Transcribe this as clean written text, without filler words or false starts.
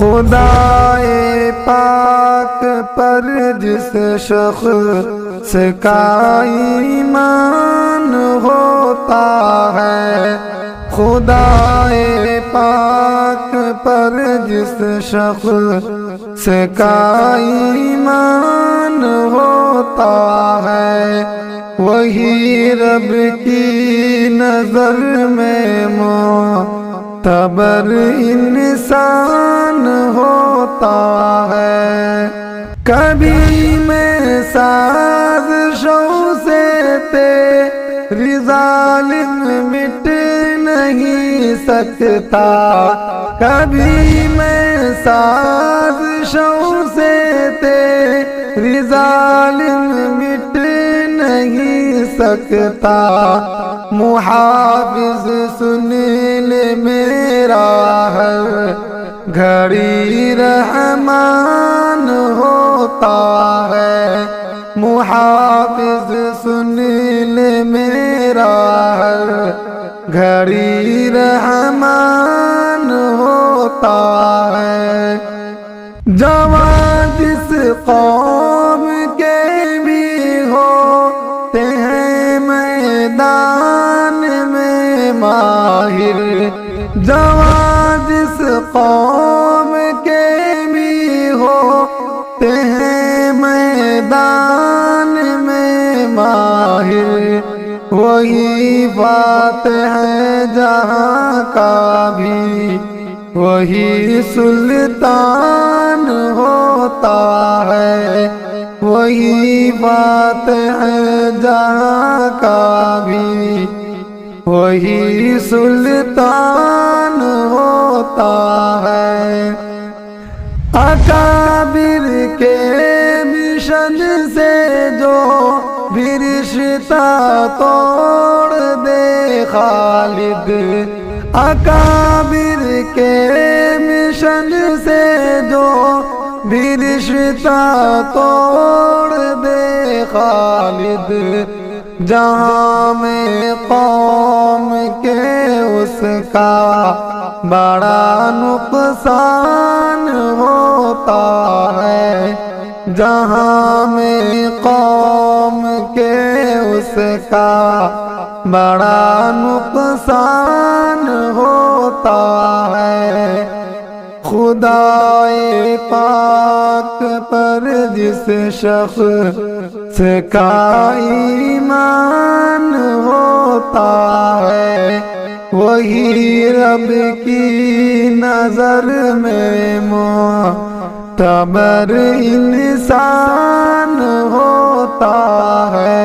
خدائے پاک پر جس شخص کا ایمان ہوتا ہے، خدائے پاک پر جس شخص کا ایمان ہوتا ہے، وہی رب کی نظر میں معتبر انسان ہوتا ہے۔ کبھی میں سازشوں سے تیری ظالم مٹ نہیں سکتا، کبھی میں سازشوں سے تیری ظالم مٹ نہیں سکتا۔ محافظ سن لے میرا ہر گھڑی رحمان ہوتا ہے، محافظ سن لے میرا ہر گھڑی رحمان ہوتا ہے۔ جوان جس قوم کے بھی ہوتے ہیں میدان میں ماہر، جوان جس قوم کے بھی ہوتے ہیں میدان میں ماہر، وہی فاتح ہے جہاں کا بھی وہی سلطان ہوتا ہے، وہی فاتح ہے جہاں کا بھی وہی سلطان ہوتا ہے۔ اکابر کے مشن سے جو بھی رشتہ توڑ دے خالد، اکابر کے مشن سے جو بھی رشتہ توڑ دے خالد، جہاں میں قوم کے اس کا بڑا نقصان ہوتا ہے، جہاں میں قوم کے اس کا بڑا نقصان ہوتا ہے۔ خدائے پاک پر جس شخص کا ایمان ہوتا ہے، وہی رب کی نظر میں معتبر انسان ہوتا ہے۔